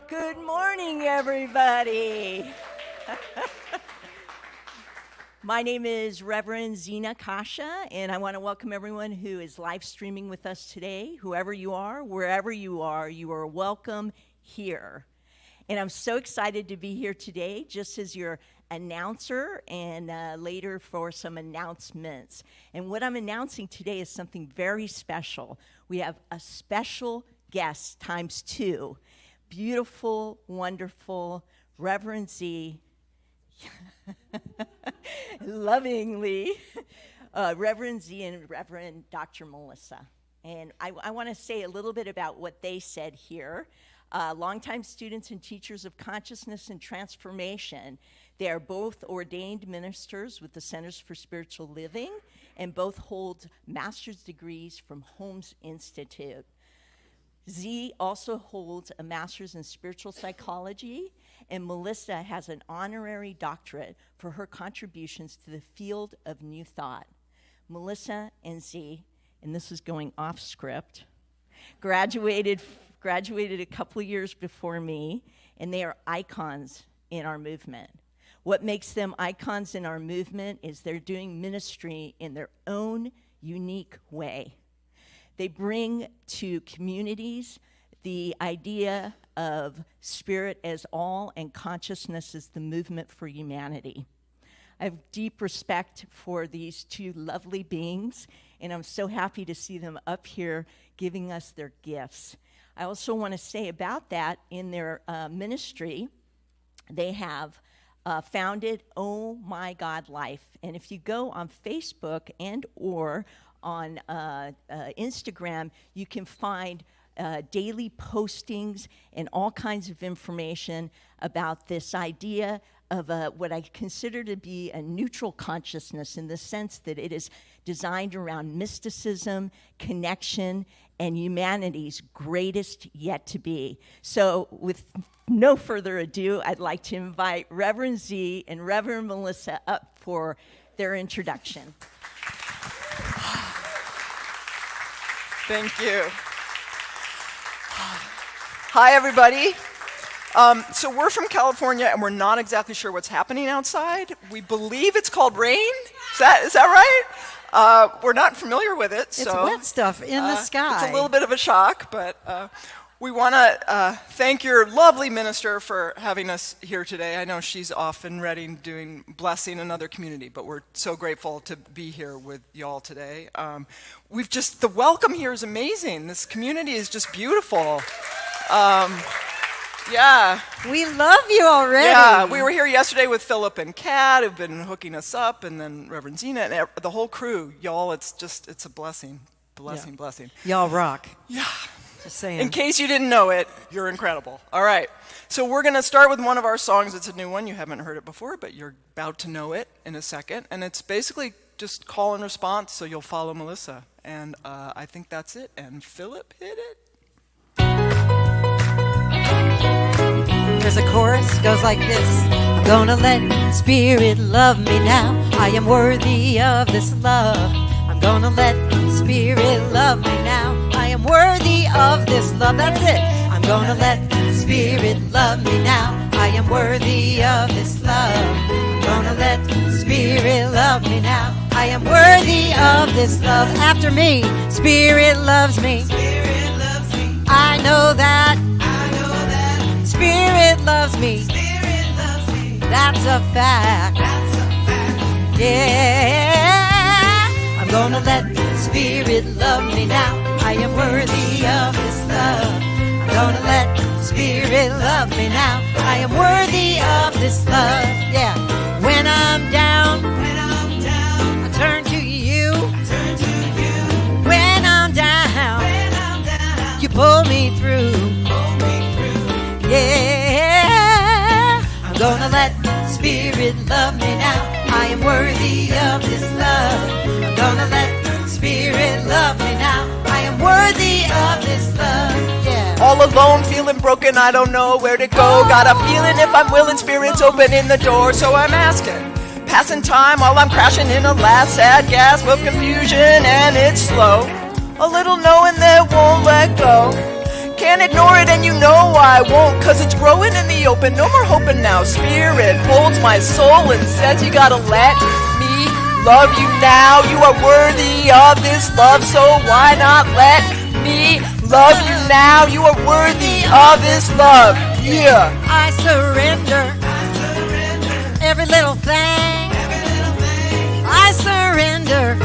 Good morning, everybody. My name is Reverend Zena Kasha, and I want to welcome everyone who is live streaming with us today. Whoever you are, wherever you are welcome here. And I'm so excited to be here today, just as your announcer and later for some announcements. And what I'm announcing today is something very special. We have a special guest times two. Beautiful, wonderful Reverend Z, lovingly, Reverend Z and Reverend Dr. Melissa. And I want to say a little bit about what they said here. Longtime students and teachers of consciousness and transformation. They are both ordained ministers with the Centers for Spiritual Living and both hold master's degrees from Holmes Institute. Z also holds a master's in spiritual psychology, and Melissa has an honorary doctorate for her contributions to the field of New Thought. Melissa and Z, and this is going off script, graduated a couple of years before me, and they are icons in our movement. What makes them icons in our movement is they're doing ministry in their own unique way. They bring to communities the idea of spirit as all and consciousness as the movement for humanity. I have deep respect for these two lovely beings, and I'm so happy to see them up here giving us their gifts. I also want to say about that, in their ministry, they have founded Oh My God Life. And if you go on Facebook and or on Instagram, you can find daily postings and all kinds of information about this idea of what I consider to be a neutral consciousness, in the sense that it is designed around mysticism, connection, and humanity's greatest yet to be. So with no further ado, I'd like to invite Reverend Z and Reverend Melissa up for their introduction. Thank you. Hi, everybody. So we're from California, and we're not exactly sure what's happening outside. We believe it's called rain. Is that right? We're not familiar with it. It's wet stuff in the sky. It's a little bit of a shock, but we want to thank your lovely minister for having us here today. I know she's off in Reading doing blessing another community, but we're so grateful to be here with y'all today. The welcome here is amazing. This community is just beautiful. Yeah. We love you already. Yeah, we were here yesterday with Phillippe and Kat, who've been hooking us up, and then Reverend Zena and the whole crew. Y'all, it's a blessing. Blessing. Y'all rock. Yeah. Just saying. In case you didn't know it, you're incredible. All right. So we're going to start with one of our songs. It's a new one. You haven't heard it before, but you're about to know it in a second. And it's basically just call and response, so you'll follow Melissa. And I think that's it. And Phillippe, hit it. There's a chorus, goes like this. I'm gonna let Spirit love me now. I am worthy of this love. I'm gonna let Spirit love me now. I am worthy of this love. That's it. I'm gonna let Spirit love me now. I am worthy of this love. I'm gonna let Spirit love me now. I am worthy of this love. After me, Spirit loves me. Spirit loves me. I know that. Spirit loves me. Spirit loves me. That's a fact. That's a fact. Yeah. I'm gonna let Spirit love me now. I am worthy of this love. I'm gonna let Spirit love me now. I am worthy of this love. Yeah. When I'm down, I turn to you. When I'm down, you pull me through. Yeah, I'm gonna let Spirit love me now. I am worthy of this love. I'm gonna let Spirit love me now. I am worthy of this love. Yeah. All alone, feeling broken, I don't know where to go. Got a feeling if I'm willing, Spirit's opening the door. So I'm asking, passing time while I'm crashing in a last sad gasp of confusion. And it's slow, a little knowing that won't let go. can't ignore it, and you know I won't, 'cause it's growing in the open. No more hoping now. Spirit holds my soul and says you gotta let me love you now. You are worthy of this love, so why not let me love you now? You are worthy of this love. Yeah. I surrender every little thing. I surrender.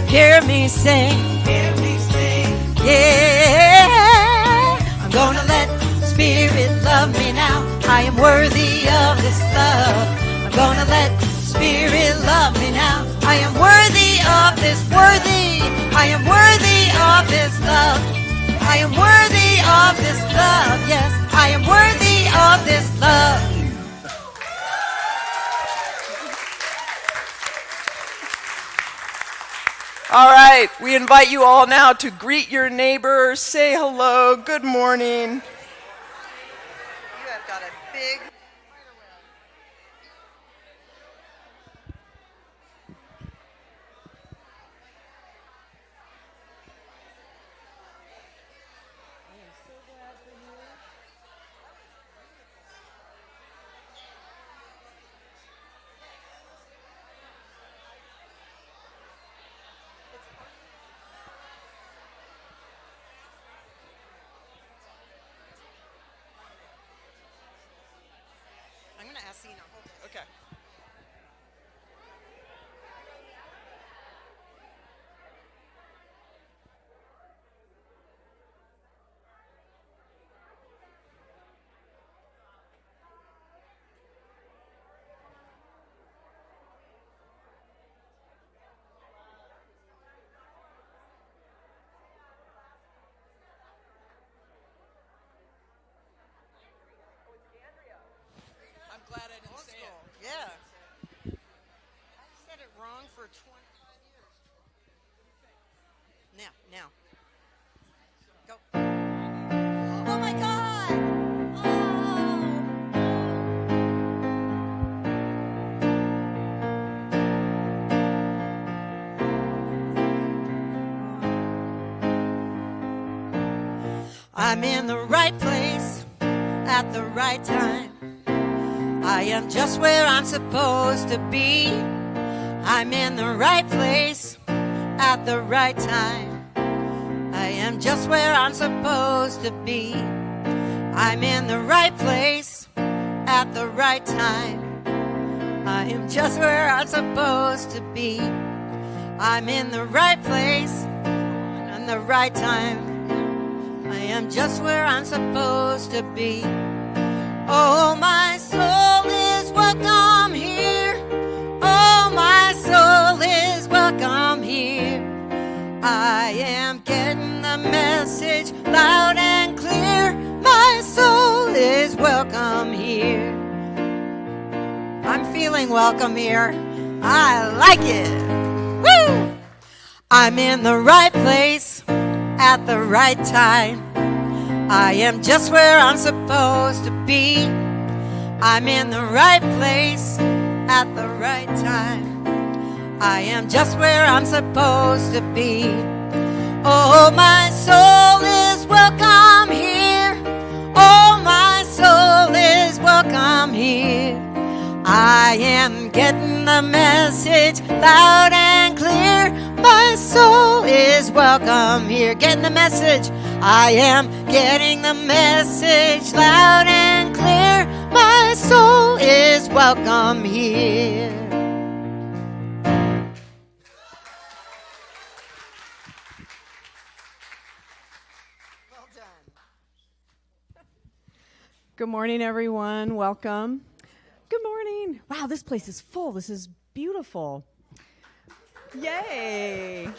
Hear me sing. Yeah. I'm gonna let Spirit love me now. I am worthy of this love. I'm gonna let Spirit love me now. I am worthy of this worthy. I am worthy of this love. I am worthy of this love. Yes, I am worthy of this love. All right, we invite you all now to greet your neighbor, say hello, good morning. You have got a big... I'm going to ask Sina. Hold on. Okay. I'm glad I didn't say it. Yeah. I said it wrong for 25 years. Now. Go. Oh my God! I'm in the right place at the right time. I am just where I'm supposed to be. I'm in the right place at the right time. I am just where I'm supposed to be. I'm in the right place at the right time. I am just where I'm supposed to be. I'm in the right place at the right time. I am just where I'm supposed to be. Oh, my soul is welcome here. Oh, my soul is welcome here. I am getting the message loud and clear. My soul is welcome here. I'm feeling welcome here. I like it. Woo! I'm in the right place at the right time. I am just where I'm supposed to be. I'm in the right place at the right time. I am just where I'm supposed to be. Oh, my soul is welcome here. Oh, my soul is welcome here. I am getting the message loud and clear. My soul is welcome here. Getting the message. I am getting the message loud and clear. My soul is welcome here. Well done. Good morning, everyone. Welcome. Good morning. Wow, this place is full. This is beautiful. Yay.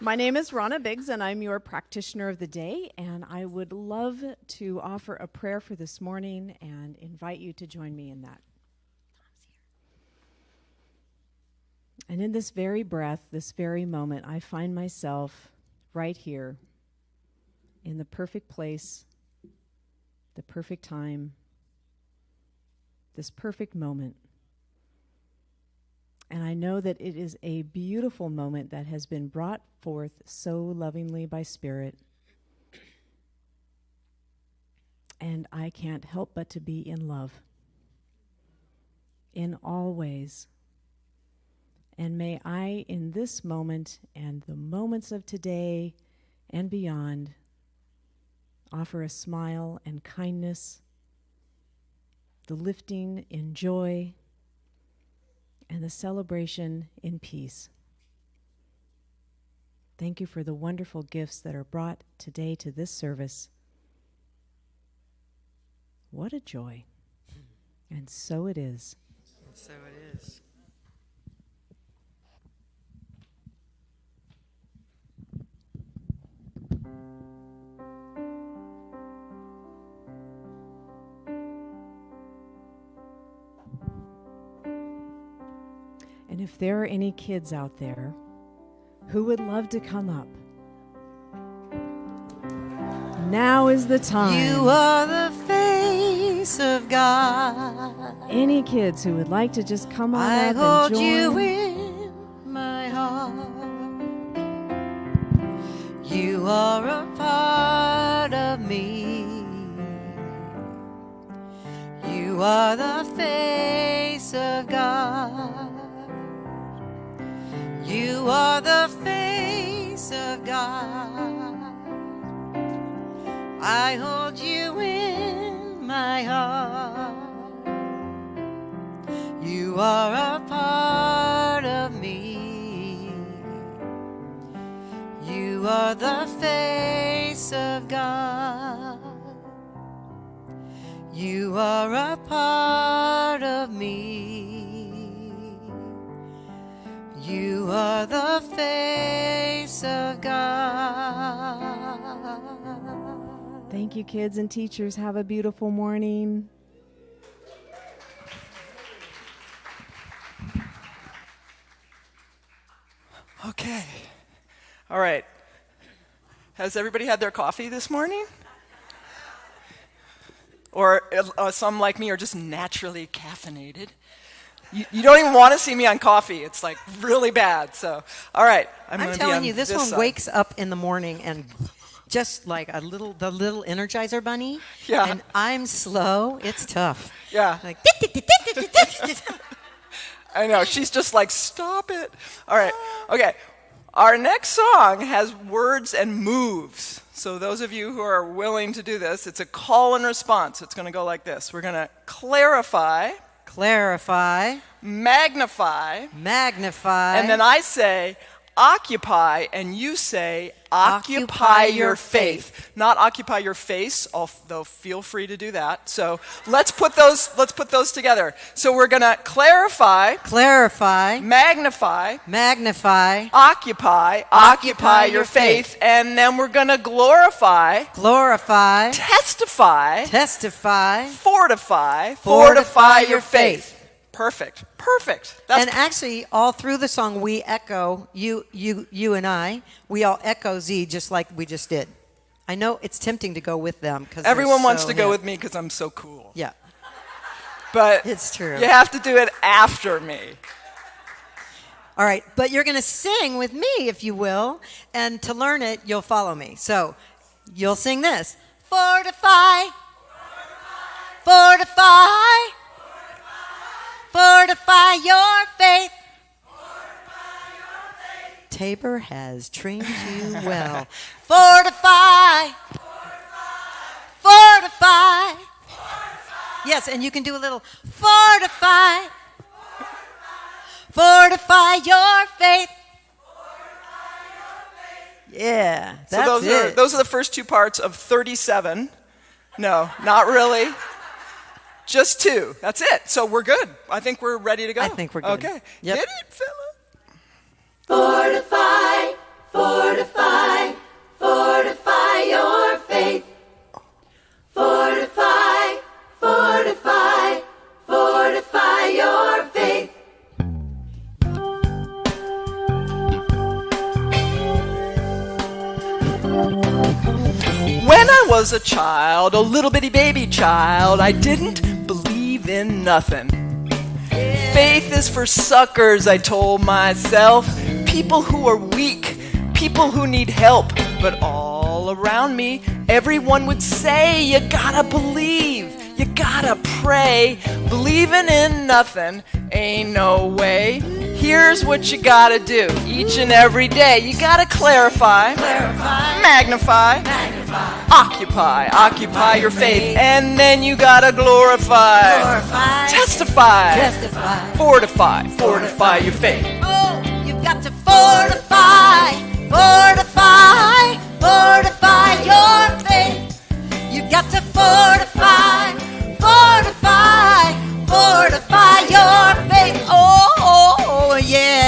My name is Ronna Biggs, and I'm your practitioner of the day, and I would love to offer a prayer for this morning and invite you to join me in that. And in this very breath, this very moment, I find myself right here in the perfect place, the perfect time, this perfect moment. And I know that it is a beautiful moment that has been brought forth so lovingly by Spirit. And I can't help but to be in love in all ways. And may I, in this moment and the moments of today and beyond, offer a smile and kindness, the lifting in joy, and the celebration in peace. Thank you for the wonderful gifts that are brought today to this service. What a joy. And so it is. And so it is. And if there are any kids out there who would love to come up, now is the time. You are the face of God. Any kids who would like to just come on I up hold and join. you in my heart. You are a part of me. You are the face of God. You are the face of God. I hold you in my heart. You are a part of me. You are the face of God. You are a part of me. You are the face of God. Thank you, kids and teachers. Have a beautiful morning. Okay. All right. Has everybody had their coffee this morning? Or some like me are just naturally caffeinated. You don't even want to see me on coffee. It's like really bad. So, all right. I'm telling you, this one wakes up in the morning and just like the little Energizer bunny. Yeah. And I'm slow. It's tough. Yeah. Like, I know. She's just like, stop it. All right. Okay. Our next song has words and moves. So those of you who are willing to do this, it's a call and response. It's going to go like this. We're going to clarify, magnify, and then I say occupy, and you say occupy your faith. Not occupy your face, though feel free to do that. So let's put those together. So we're going to clarify, magnify, occupy your faith, and then we're going to glorify, testify, fortify your faith. Perfect. And actually, all through the song, we echo, you and I, we all echo Z just like we just did. I know it's tempting to go with them. Everyone wants to go with me because I'm so cool. Yeah. But It's true. You have to do it after me. All right, but you're going to sing with me, if you will, and to learn it, you'll follow me. So you'll sing this. Fortify your faith. Tabor has trained you well. Fortify. Yes, and you can do a little fortify your faith. Yeah, that's So those are the first two parts of 37. No, not really. Just 2. That's it. So we're good. I think we're ready to go. I think we're good. Okay. Yep. Get it, Phillippe? Fortify your faith. Fortify your faith. When I was a child, a little bitty baby child, I didn't believe in nothing. Faith is for suckers, I told myself. People who are weak, people who need help. But all all around me, everyone would say, you gotta believe, you gotta pray. Believing in nothing ain't no way. Here's what you gotta do each and every day. You gotta clarify, magnify, occupy your faith, and then you gotta glorify, testify, fortify your faith. Oh, you've got to fortify your faith. You've got to fortify your faith. Oh, yeah.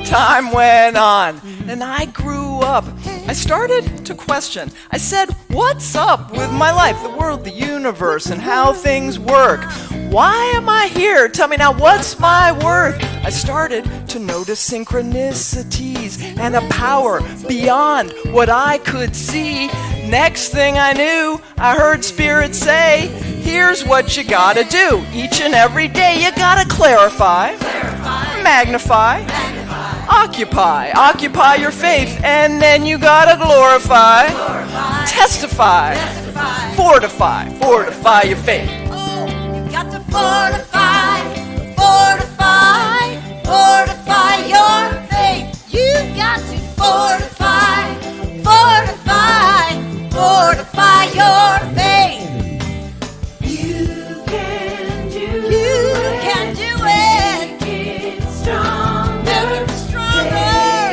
Time went on, and I grew up. I started to question. I said, what's up with my life, the world, the universe, and how things work? Why am I here? Tell me now, what's my worth? I started to notice synchronicities and a power beyond what I could see. Next thing I knew, I heard Spirit say, here's what you gotta do. Each and every day, you gotta clarify, magnify, occupy your faith, and then you gotta glorify, testify, fortify your faith. Oh, you've got to fortify your faith. You've got to fortify your faith. You can do it. it stronger. Make it stronger.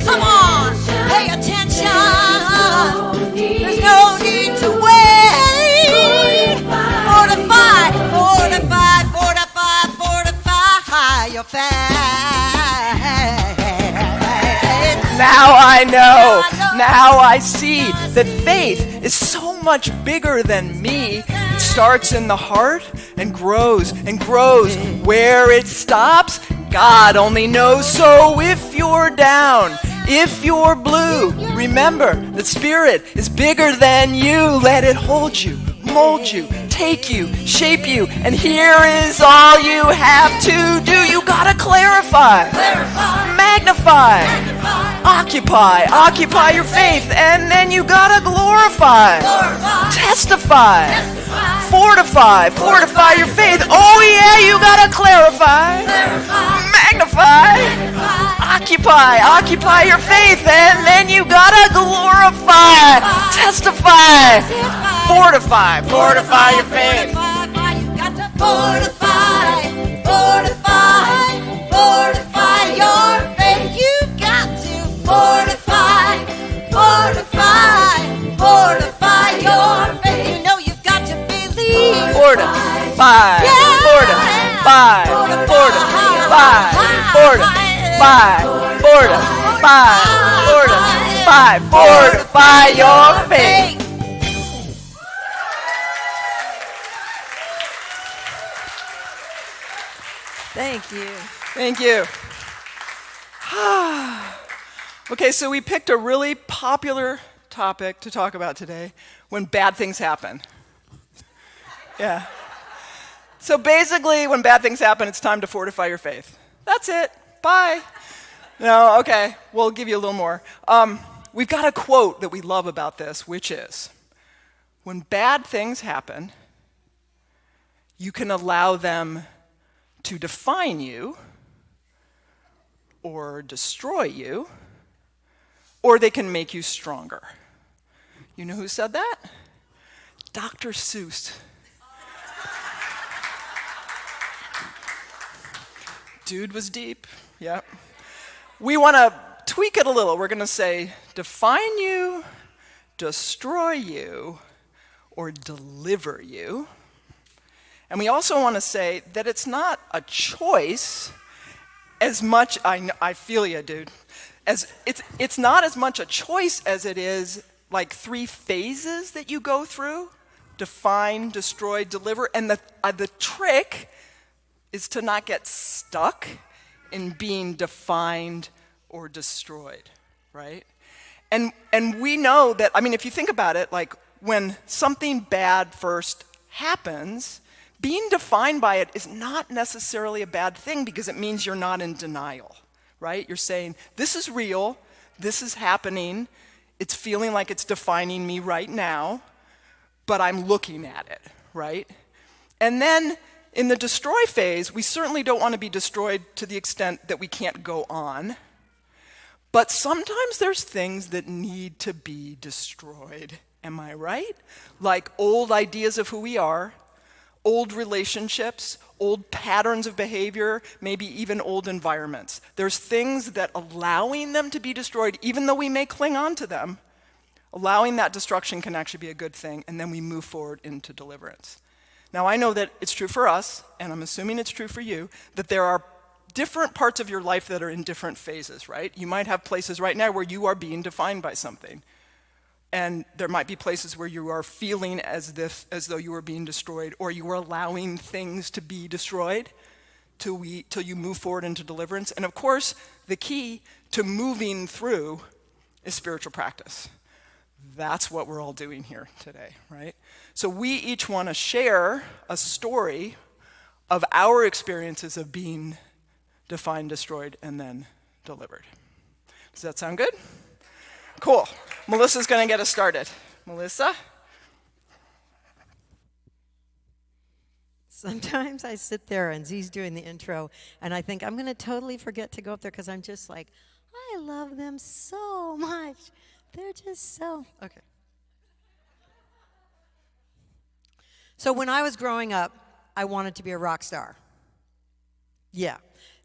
Come on, pay attention. There's no need to wait. Fortify your faith. Now I know, now I see that faith is so much bigger than me. It starts in the heart and grows and grows. Where it stops, God only knows. So if you're down, if you're blue, remember that Spirit is bigger than you. Let it hold you, mold you, take you, shape you, and here is all you have to do. You gotta clarify, magnify, occupy your faith, and then you gotta glorify, testify, fortify your faith. Oh yeah, you gotta clarify, magnify, occupy your faith, and then you gotta glorify, testify, fortify your faith. You've got to fortify your faith. You've got to fortify your faith. You know you've got to believe. Fortify your faith. Thank you. Thank you. Okay, so we picked a really popular topic to talk about today, when bad things happen. Yeah. So basically, when bad things happen, it's time to fortify your faith. That's it. Bye. No, okay, we'll give you a little more. We've got a quote that we love about this, which is, when bad things happen, you can allow them to define you, or destroy you, or they can make you stronger. You know who said that? Dr. Seuss. Dude was deep, yep. We want to tweak it a little. We're going to say, define you, destroy you, or deliver you. And we also want to say that it's not a choice as much, I feel you, dude, as it's not as much a choice as it is like 3 phases that you go through: define, destroy, deliver. And the trick is to not get stuck in being defined or destroyed, right? And we know that, I mean, if you think about it, like when something bad first happens, being defined by it is not necessarily a bad thing because it means you're not in denial, right? You're saying, this is real, this is happening, it's feeling like it's defining me right now, but I'm looking at it, right? And then in the destroy phase, we certainly don't want to be destroyed to the extent that we can't go on. But sometimes there's things that need to be destroyed. Am I right? Like old ideas of who we are, old relationships, old patterns of behavior, maybe even old environments. There's things that allowing them to be destroyed, even though we may cling on to them, allowing that destruction can actually be a good thing, and then we move forward into deliverance. Now, I know that it's true for us, and I'm assuming it's true for you, that there are different parts of your life that are in different phases, right? You might have places right now where you are being defined by something. And there might be places where you are feeling as though you are being destroyed, or you are allowing things to be destroyed till you move forward into deliverance. And of course, the key to moving through is spiritual practice. That's what we're all doing here today, right? So we each want to share a story of our experiences of being defined, destroyed, and then delivered. Does that sound good? Cool. Melissa's going to get us started. Melissa? Sometimes I sit there and Z's doing the intro, and I think I'm going to totally forget to go up there because I'm just like, I love them so much. They're just so... Okay. So when I was growing up, I wanted to be a rock star. Yeah.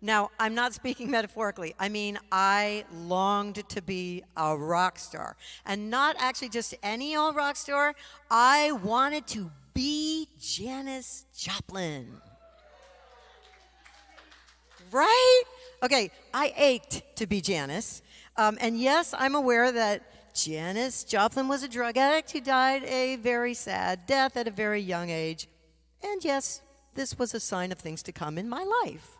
Now, I'm not speaking metaphorically. I mean, I longed to be a rock star. And not actually just any old rock star. I wanted to be Janis Joplin. Right? Okay, I ached to be Janis. And yes, I'm aware that Janis Joplin was a drug addict who died a very sad death at a very young age. And yes, this was a sign of things to come in my life.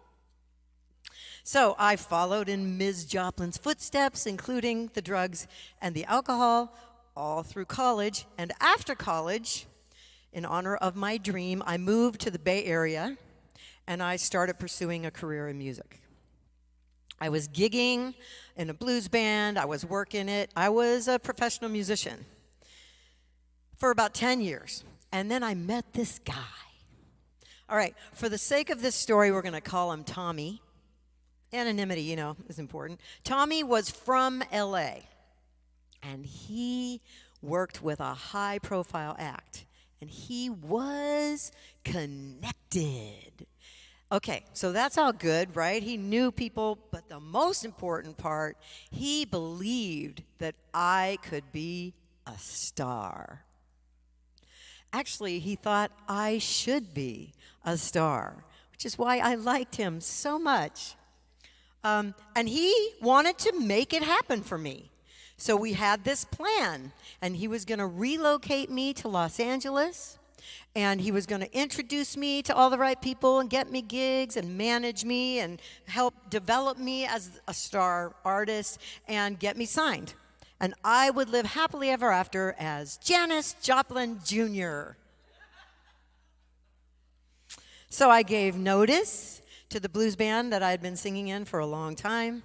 So I followed in Ms. Joplin's footsteps, including the drugs and the alcohol, all through college. And after college, in honor of my dream, I moved to the Bay Area, and I started pursuing a career in music. I was gigging in a blues band. I was working it. I was a professional musician for about 10 years. And then I met this guy. All right, for the sake of this story, we're going to call him Tommy. Anonymity, you know, is important. Tommy was from LA, and he worked with a high-profile act, and he was connected. Okay, so that's all good, right? He knew people, but the most important part, he believed that I could be a star. Actually, he thought I should be a star, which is why I liked him so much. And he wanted to make it happen for me. So we had this plan, and he was going to relocate me to Los Angeles, and he was going to introduce me to all the right people and get me gigs and manage me and help develop me as a star artist and get me signed. And I would live happily ever after as Janis Joplin Jr. So I gave notice to the blues band that I had been singing in for a long time.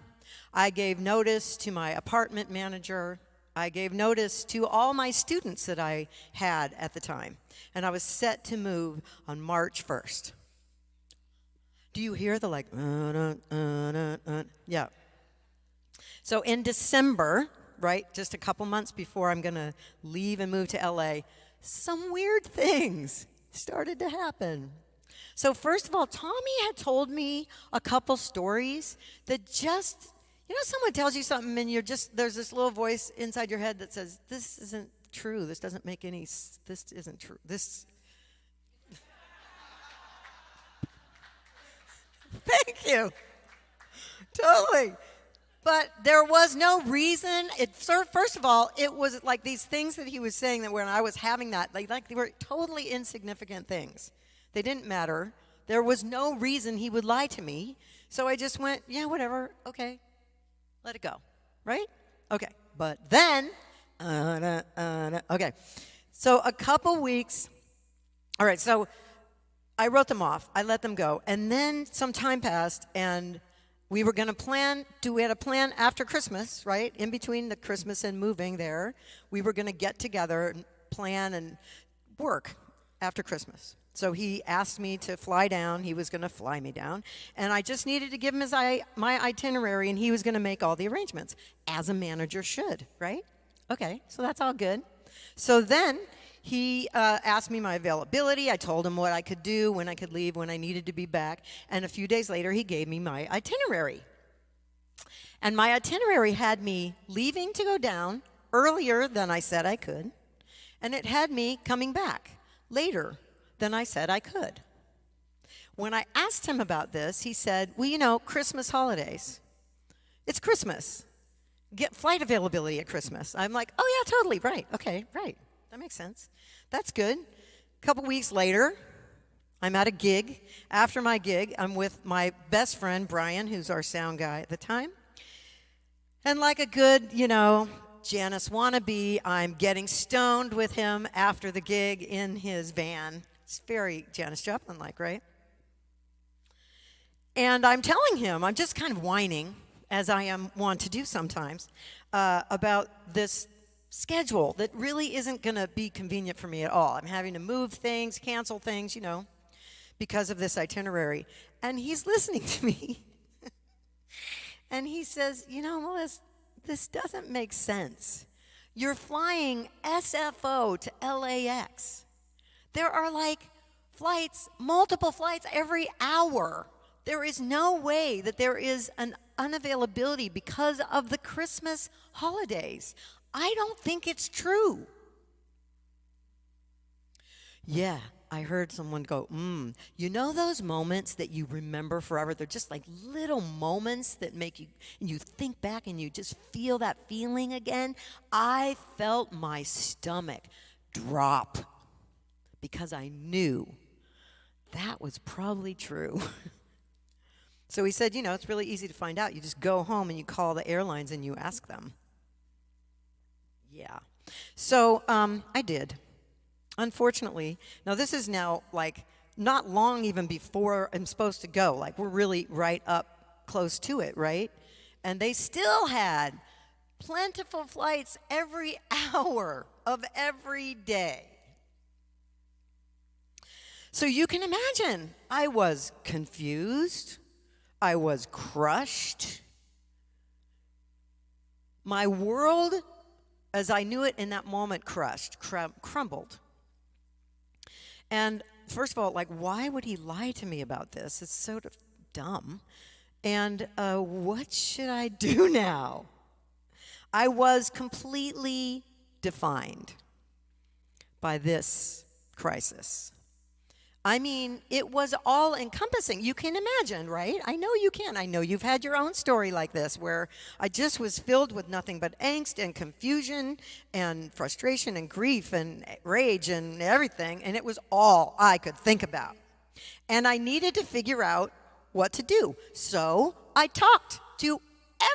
I gave notice to my apartment manager. I gave notice to all my students that I had at the time. And I was set to move on March 1st. Do you hear the like, Yeah. So in December, right, just a couple months before I'm going to leave and move to LA, some weird things started to happen. So first of all, Tommy had told me a couple stories that just, you know, someone tells you something and there's this little voice inside your head that says, this isn't true, this doesn't make any, this isn't true, this. Thank you. Totally. But there was no reason. First of all, it was like these things that he was saying that when I was having that, like they were totally insignificant things. They didn't matter. There was no reason he would lie to me. So I just went, yeah, whatever. Okay. Let it go. Right? Okay. But then, okay. So a couple weeks. All right. So I wrote them off. I let them go. And then some time passed, and we were going to we had a plan after Christmas, right? In between the Christmas and moving there. We were going to get together and plan and work after Christmas. So he asked me to fly down. He was going to fly me down. And I just needed to give him my itinerary, and he was going to make all the arrangements, as a manager should, right? Okay, so that's all good. So then he asked me my availability. I told him what I could do, when I could leave, when I needed to be back. And a few days later, he gave me my itinerary. And my itinerary had me leaving to go down earlier than I said I could. And it had me coming back later than I said I could. When I asked him about this, he said, well, you know, Christmas holidays. It's Christmas. Get flight availability at Christmas. I'm like, oh, yeah, totally. Right. Okay, right. That makes sense. That's good. A couple weeks later, I'm at a gig. After my gig, I'm with my best friend, Brian, who's our sound guy at the time. And like a good, you know, Janice wannabe, I'm getting stoned with him after the gig in his van. It's very Janis Joplin-like, right? And I'm telling him, I'm just kind of whining, as I want to do sometimes, about this schedule that really isn't going to be convenient for me at all. I'm having to move things, cancel things, you know, because of this itinerary. And he's listening to me. And he says, you know, Melissa, this doesn't make sense. You're flying SFO to LAX. There are like flights, multiple flights every hour. There is no way that there is an unavailability because of the Christmas holidays. I don't think it's true. Yeah, I heard someone go, you know those moments that you remember forever? They're just like little moments that make you, and you think back and you just feel that feeling again. I felt my stomach drop because I knew that was probably true. So he said, you know, it's really easy to find out. You just go home and you call the airlines and you ask them. Yeah. So I did. Unfortunately, now this is now like not long even before I'm supposed to go. Like we're really right up close to it, right? And they still had plentiful flights every hour of every day. So you can imagine, I was confused. I was crushed. My world, as I knew it in that moment, crumbled. And first of all, like, why would he lie to me about this? It's sort of dumb. And what should I do now? I was completely defined by this crisis. I mean, it was all encompassing. You can imagine, right? I know you can. I know you've had your own story like this where I just was filled with nothing but angst and confusion and frustration and grief and rage and everything. And it was all I could think about. And I needed to figure out what to do. So I talked to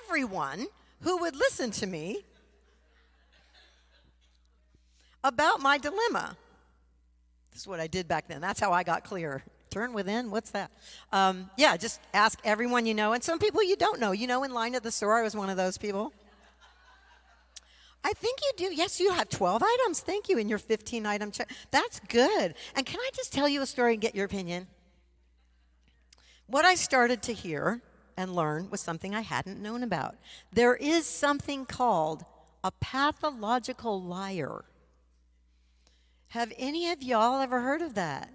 everyone who would listen to me about my dilemma. This is what I did back then. That's how I got clear. Turn within? What's that? Yeah, just ask everyone you know, and some people you don't know. You know, in line at the store, I was one of those people. I think you do. Yes, you have 12 items. Thank you in your 15-item check. That's good. And can I just tell you a story and get your opinion? What I started to hear and learn was something I hadn't known about. There is something called a pathological liar. Have any of y'all ever heard of that?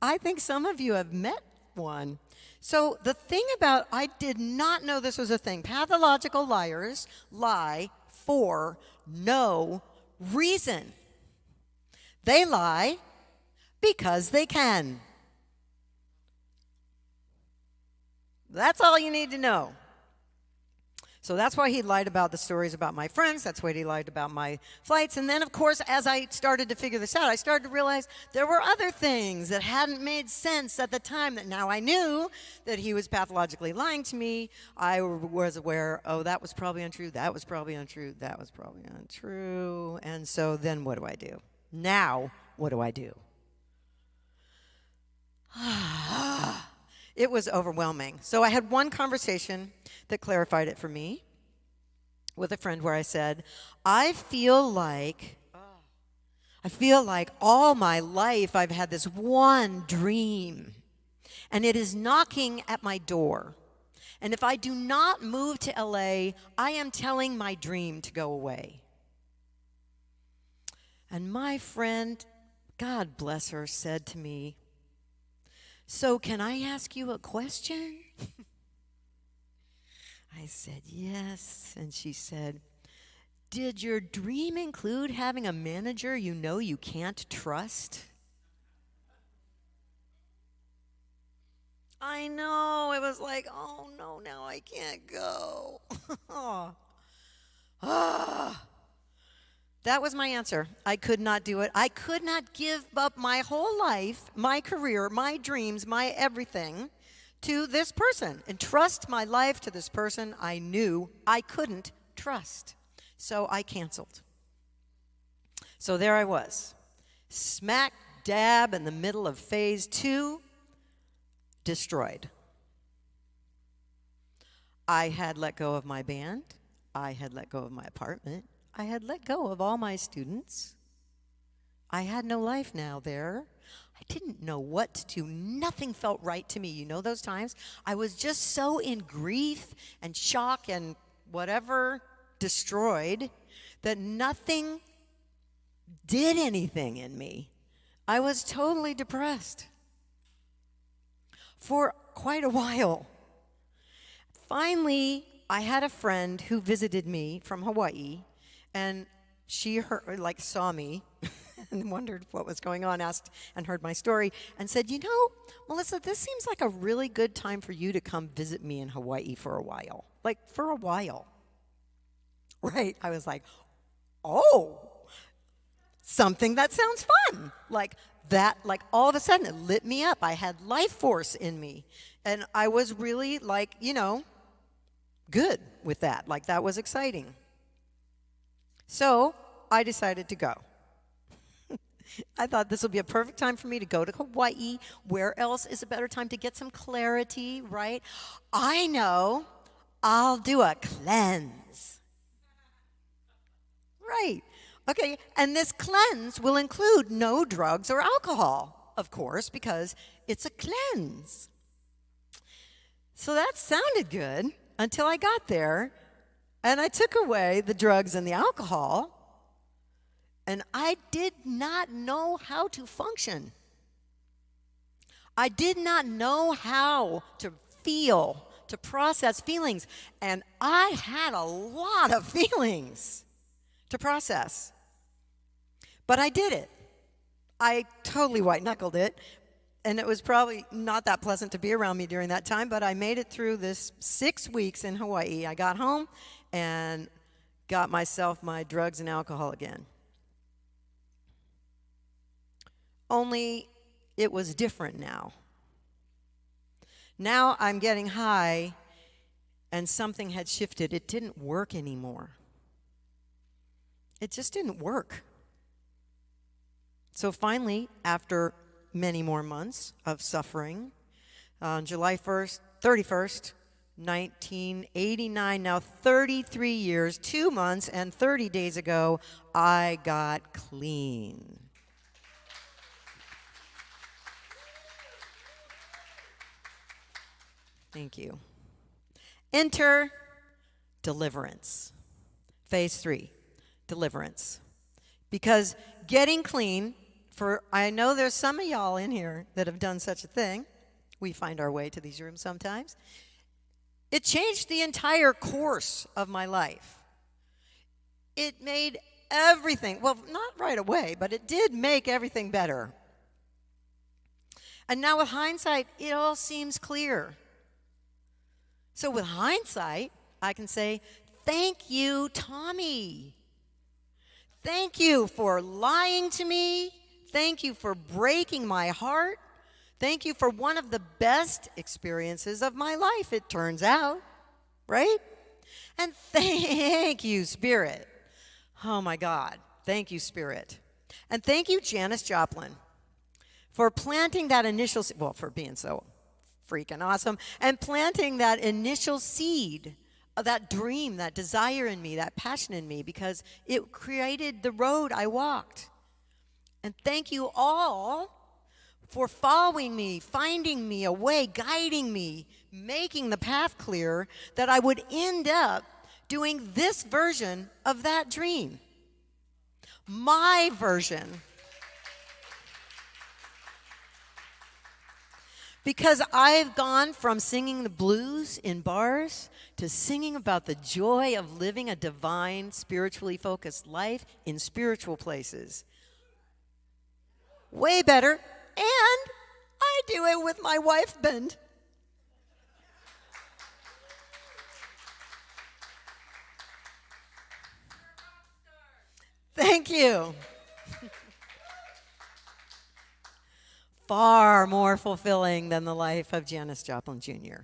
I think some of you have met one. So the thing about, I did not know this was a thing. Pathological liars lie for no reason. They lie because they can. That's all you need to know. So that's why he lied about the stories about my friends. That's why he lied about my flights. And then, of course, as I started to figure this out, I started to realize there were other things that hadn't made sense at the time that now I knew that he was pathologically lying to me. I was aware, oh, that was probably untrue, that was probably untrue, that was probably untrue. And so then what do I do? Now, what do I do? It was overwhelming. So I had one conversation that clarified it for me with a friend where I said, I feel like all my life I've had this one dream, and it is knocking at my door. And if I do not move to LA, I am telling my dream to go away. And my friend, God bless her, said to me, so can I ask you a question? I said, yes. And she said, did your dream include having a manager you know you can't trust? I know. It was like, oh no, now I can't go. That was my answer. I could not do it. I could not give up my whole life, my career, my dreams, my everything to this person and trust my life to this person I knew I couldn't trust. So I canceled. So there I was, smack dab in the middle of phase 2, destroyed. I had let go of my band. I had let go of my apartment. I had let go of all my students. I had no life now there. I didn't know what to do. Nothing felt right to me. You know those times? I was just so in grief and shock and whatever, destroyed, that nothing did anything in me. I was totally depressed for quite a while. Finally, I had a friend who visited me from Hawaii, and she saw me and wondered what was going on, asked and heard my story, and said, you know, Melissa, this seems like a really good time for you to come visit me in Hawaii for a while. Like, for a while. Right? I was like, oh, something that sounds fun. Like that, like all of a sudden it lit me up. I had life force in me. And I was really like, good with that. Like that was exciting. So I decided to go. I thought this would be a perfect time for me to go to Hawaii. Where else is a better time to get some clarity, right? I know, I'll do a cleanse. Right. Okay, and this cleanse will include no drugs or alcohol, of course, because it's a cleanse. So that sounded good until I got there, and I took away the drugs and the alcohol, and I did not know how to function. I did not know how to feel, to process feelings, and I had a lot of feelings to process. But I did it. I totally white-knuckled it, and it was probably not that pleasant to be around me during that time, but I made it through this 6 weeks in Hawaii. I got home and got myself my drugs and alcohol again. Only it was different now. Now I'm getting high, and something had shifted. It didn't work anymore. It just didn't work. So finally, after many more months of suffering, on July 31st, 1989, now 33 years, 2 months, and 30 days ago, I got clean. Thank you. Enter deliverance. Phase 3, deliverance. Because getting clean, I know there's some of y'all in here that have done such a thing. We find our way to these rooms sometimes. It changed the entire course of my life. It made everything, well, not right away, but it did make everything better. And now with hindsight, it all seems clear. So with hindsight, I can say, thank you, Tommy. Thank you for lying to me. Thank you for breaking my heart. Thank you for one of the best experiences of my life, it turns out, right? And thank you, Spirit. Oh my God, thank you, Spirit. And thank you, Janis Joplin, for planting that initial, for being so freaking awesome, and planting that initial seed of that dream, that desire in me, that passion in me, because it created the road I walked. And thank you all for following me, finding me a way, guiding me, making the path clear that I would end up doing this version of that dream. My version. Because I've gone from singing the blues in bars to singing about the joy of living a divine, spiritually focused life in spiritual places. Way better, and I do it with my wife, Bend. Thank you. Far more fulfilling than the life of Janis Joplin Jr.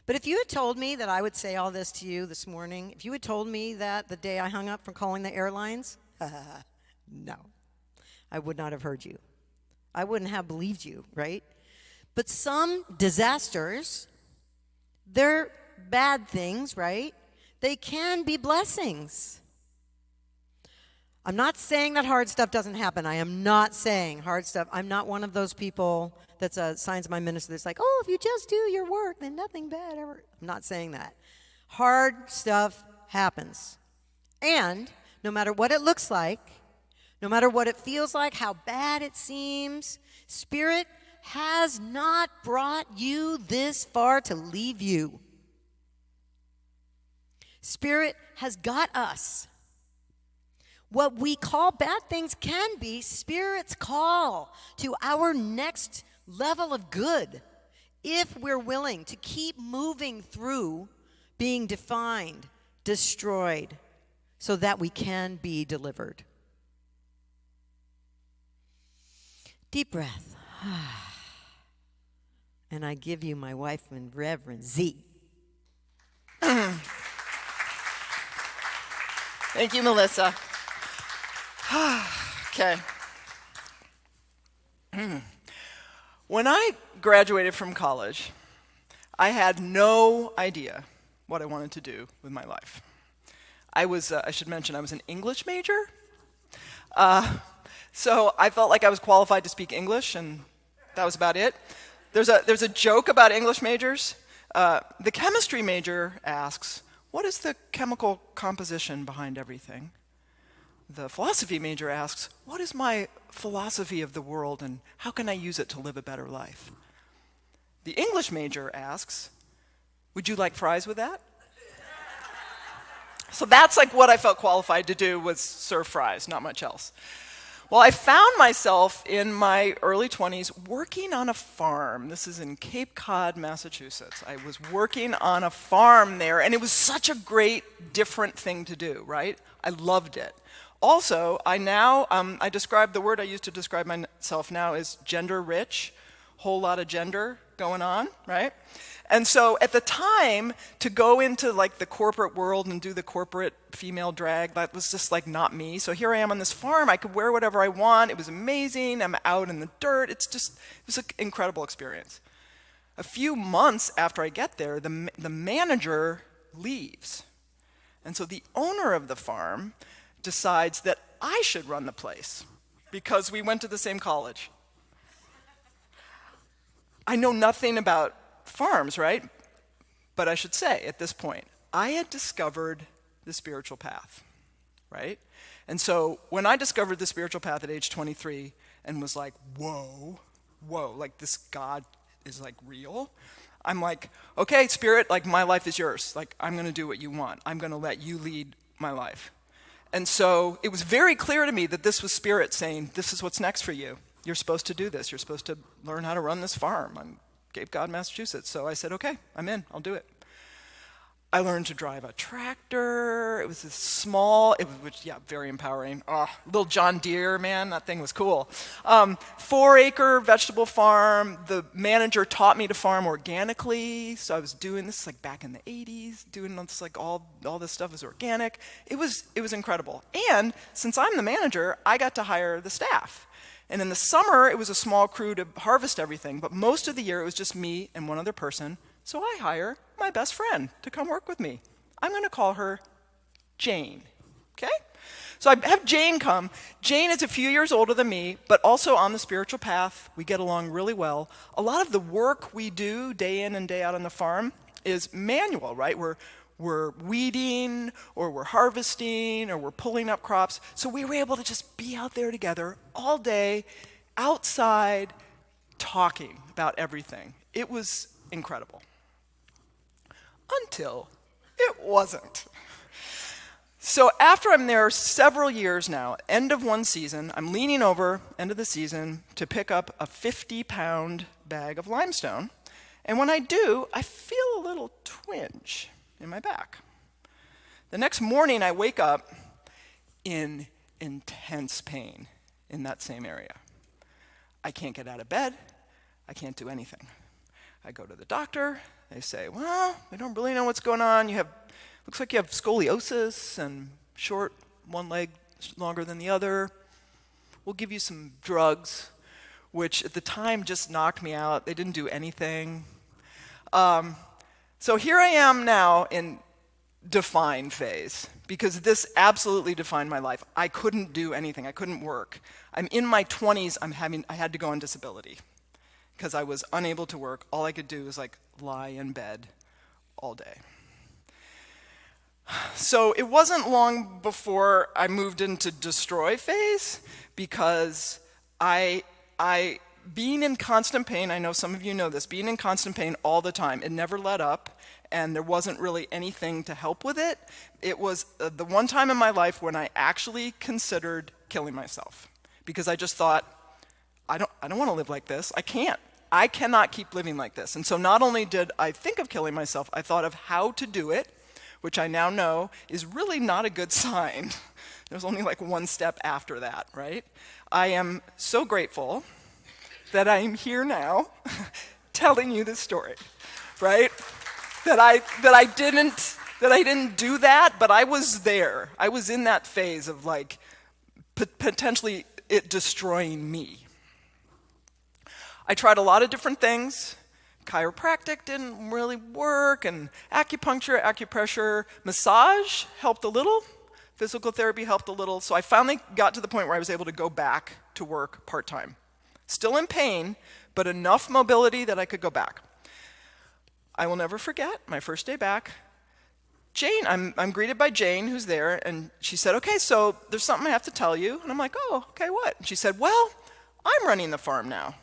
But if you had told me that I would say all this to you this morning, if you had told me that the day I hung up from calling the airlines, no, I would not have heard you. I wouldn't have believed you, right? But some disasters, they're bad things, right? They can be blessings. I'm not saying that hard stuff doesn't happen. I am not saying hard stuff. I'm not one of those people that's signs my minister that's like, oh, if you just do your work, then nothing bad ever. I'm not saying that. Hard stuff happens. And no matter what it looks like, no matter what it feels like, how bad it seems, Spirit has not brought you this far to leave you. Spirit has got us. What we call bad things can be Spirit's call to our next level of good if we're willing to keep moving through being defined, destroyed, so that we can be delivered. Deep breath. And I give you my wife and Reverend Z. Thank you, Melissa. Okay. When I graduated from college, I had no idea what I wanted to do with my life. I should mention, I was an English major. So I felt like I was qualified to speak English, and that was about it. There's a joke about English majors. The chemistry major asks, what is the chemical composition behind everything? The philosophy major asks, what is my philosophy of the world and how can I use it to live a better life? The English major asks, would you like fries with that? So that's like what I felt qualified to do, was serve fries, not much else. Well, I found myself in my early 20s working on a farm. This is in Cape Cod, Massachusetts. I was working on a farm there, and it was such a great, different thing to do, right? I loved it. Also, I describe the word I use to describe myself now is gender rich. Whole lot of gender going on, right? And so at the time, to go into like the corporate world and do the corporate female drag, that was just like not me. So here I am on this farm. I could wear whatever I want. It was amazing. I'm out in the dirt. It was an incredible experience. A few months after I get there, the manager leaves. And so the owner of the farm decides that I should run the place because we went to the same college. I know nothing about farms, right? But I should say at this point, I had discovered the spiritual path, right? And so when I discovered the spiritual path at age 23 and was like, whoa, like this God is like real, I'm like, okay, Spirit, like my life is yours. Like I'm gonna do what you want. I'm gonna let you lead my life. And so it was very clear to me that this was Spirit saying, this is what's next for you. You're supposed to do this. You're supposed to learn how to run this farm on Cape Cod, Massachusetts. So I said, okay, I'm in. I'll do it. I learned to drive a tractor. It was this small, very empowering. Oh, little John Deere, man, that thing was cool. 4-acre vegetable farm. The manager taught me to farm organically, so I was doing this like back in the 80s, doing this like all this stuff was organic. It was incredible. And since I'm the manager, I got to hire the staff. And in the summer, it was a small crew to harvest everything, but most of the year it was just me and one other person. So I hire my best friend to come work with me. I'm going to call her Jane, okay? So I have Jane come. Jane is a few years older than me, but also on the spiritual path. We get along really well. A lot of the work we do day in and day out on the farm is manual, right? We're weeding, or we're harvesting, or we're pulling up crops. So we were able to just be out there together all day, outside, talking about everything. It was incredible. Until it wasn't. So after I'm there several years now, end of one season, I'm leaning over, end of the season, to pick up a 50-pound bag of limestone. And when I do, I feel a little twinge in my back. The next morning, I wake up in intense pain in that same area. I can't get out of bed. I can't do anything. I go to the doctor. They say, well, we don't really know what's going on. Looks like you have scoliosis and short, one leg longer than the other. We'll give you some drugs, which at the time just knocked me out. They didn't do anything. So here I am now in define phase, because this absolutely defined my life. I couldn't do anything. I couldn't work. I'm in my 20s. I had to go on disability because I was unable to work. All I could do was like lie in bed all day. So it wasn't long before I moved into destroy phase, because being in constant pain, I know some of you know this, being in constant pain all the time, it never let up, and there wasn't really anything to help with it. It was the one time in my life when I actually considered killing myself, because I just thought, I don't want to live like this. I cannot keep living like this. And so not only did I think of killing myself, I thought of how to do it, which I now know is really not a good sign. There's only like one step after that, right? I am so grateful that I am here now telling you this story, right? That I didn't do that, but I was there. I was in that phase of like potentially it destroying me. I tried a lot of different things. Chiropractic didn't really work, and acupuncture, acupressure, massage helped a little. Physical therapy helped a little. So I finally got to the point where I was able to go back to work part-time. Still in pain, but enough mobility that I could go back. I will never forget my first day back. Jane, I'm greeted by Jane, who's there, and she said, okay, so there's something I have to tell you. And I'm like, oh, okay, what? And she said, well, I'm running the farm now.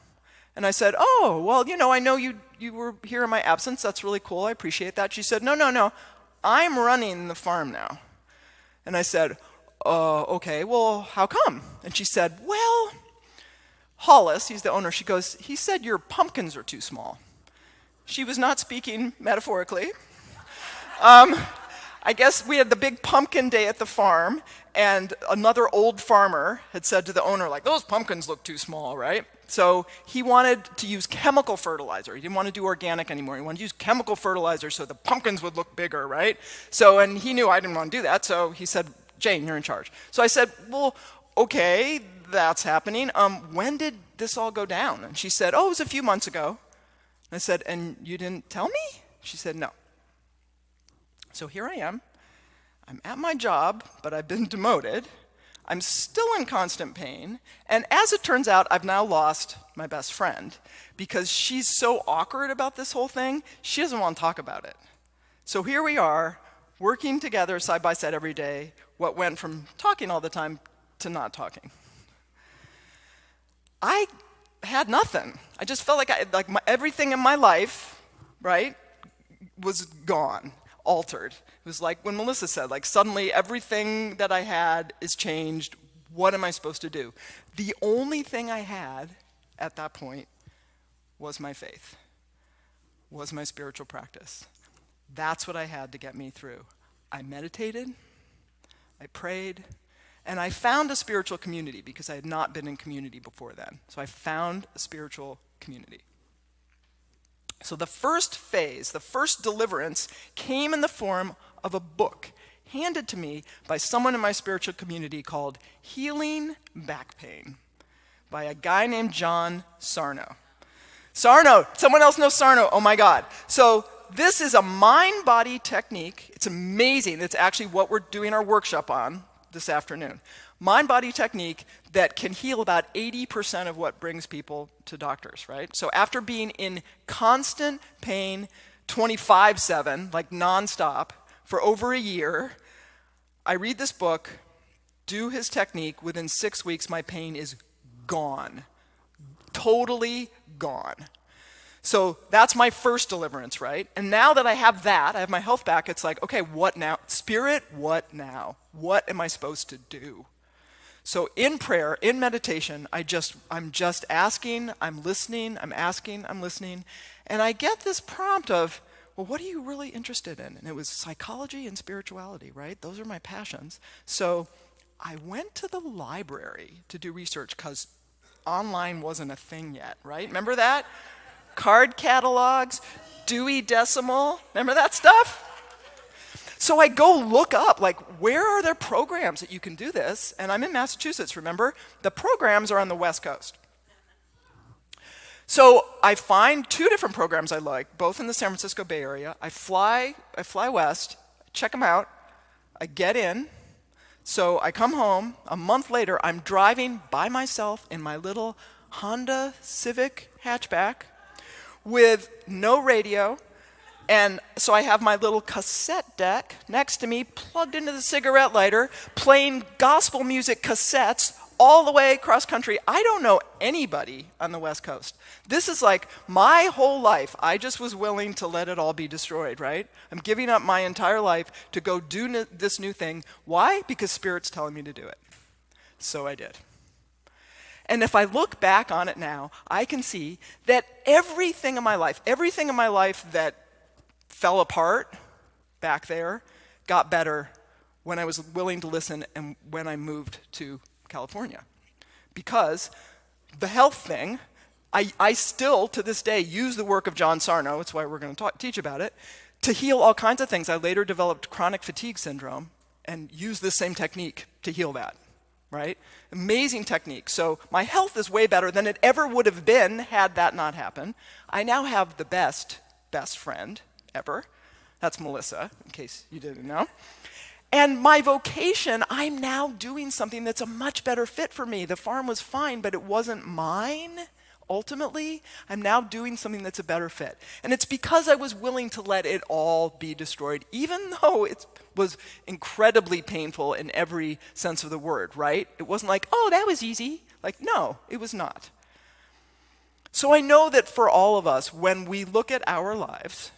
And I said, oh, well, I know you were here in my absence. That's really cool. I appreciate that. She said, no. I'm running the farm now. And I said, okay, well, how come? And she said, well, Hollis, he's the owner, he said your pumpkins are too small. She was not speaking metaphorically. I guess we had the big pumpkin day at the farm, and another old farmer had said to the owner, like, those pumpkins look too small, right? So he wanted to use chemical fertilizer. He didn't want to do organic anymore. He wanted to use chemical fertilizer so the pumpkins would look bigger, right? So, and he knew I didn't want to do that, so he said, Jane, you're in charge. So I said, well, okay, that's happening. When did this all go down? And she said, oh, it was a few months ago. And I said, and you didn't tell me? She said, no. So here I am. I'm at my job, but I've been demoted. I'm still in constant pain, and as it turns out, I've now lost my best friend because she's so awkward about this whole thing, she doesn't want to talk about it. So here we are, working together side by side every day, what went from talking all the time to not talking. I had nothing. I just felt like everything in my life, right, was gone, altered. It was like when Melissa said, like suddenly everything that I had is changed. What am I supposed to do? The only thing I had at that point was my faith, was my spiritual practice. That's what I had to get me through. I meditated, I prayed, and I found a spiritual community because I had not been in community before then. So I found a spiritual community. So the first phase, the first deliverance, came in the form of a book handed to me by someone in my spiritual community called Healing Back Pain by a guy named John Sarno. Sarno! Someone else knows Sarno. Oh my God. So this is a mind-body technique. It's amazing. It's actually what we're doing our workshop on this afternoon. Mind-body technique that can heal about 80% of what brings people to doctors, right? So after being in constant pain 24/7, like nonstop, for over a year, I read this book, do his technique. Within 6 weeks, my pain is gone. Totally gone. So that's my first deliverance, right? And now that I have that, I have my health back, it's like, okay, what now? Spirit, what now? What am I supposed to do? So in prayer, in meditation, I'm just asking, I'm listening, I'm asking, I'm listening, and I get this prompt of, well, what are you really interested in? And it was psychology and spirituality, right? Those are my passions. So I went to the library to do research because online wasn't a thing yet, right? Remember that? Card catalogs, Dewey Decimal, remember that stuff? So I go look up, like, where are there programs that you can do this? And I'm in Massachusetts, remember? The programs are on the West Coast. So I find 2 different programs I like, both in the San Francisco Bay Area. I fly west, check them out, I get in. So I come home, a month later, I'm driving by myself in my little Honda Civic hatchback with no radio. And so I have my little cassette deck next to me, plugged into the cigarette lighter, playing gospel music cassettes all the way across country. I don't know anybody on the West Coast. This is like my whole life. I just was willing to let it all be destroyed, right? I'm giving up my entire life to go do this new thing. Why? Because Spirit's telling me to do it. So I did. And if I look back on it now, I can see that everything in my life that fell apart back there got better when I was willing to listen and when I moved to California. Because the health thing, I still, to this day, use the work of John Sarno, that's why we're going to teach about it, to heal all kinds of things. I later developed chronic fatigue syndrome and used this same technique to heal that, right? Amazing technique. So my health is way better than it ever would have been had that not happened. I now have the best friend ever. That's Melissa, in case you didn't know. And my vocation, I'm now doing something that's a much better fit for me. The farm was fine, but it wasn't mine. Ultimately, I'm now doing something that's a better fit. And it's because I was willing to let it all be destroyed, even though it was incredibly painful in every sense of the word, right? It wasn't like, oh, that was easy. Like, no, it was not. So I know that for all of us, when we look at our lives,